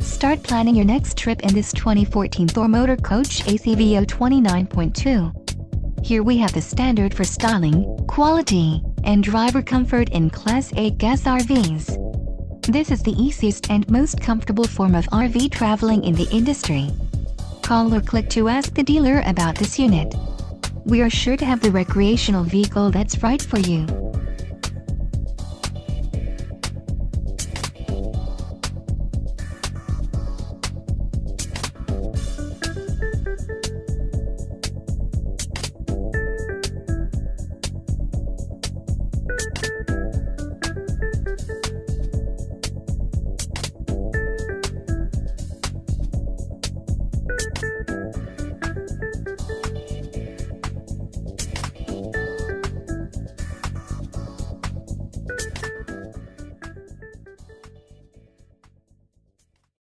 Start planning your next trip in this 2014 Thor Motor Coach ACVO 29.2. Here we have the standard for styling, quality, and driver comfort in Class A gas RVs. This is the easiest and most comfortable form of RV traveling in the industry. Call or click to ask the dealer about this unit. We are sure to have the recreational vehicle that's right for you.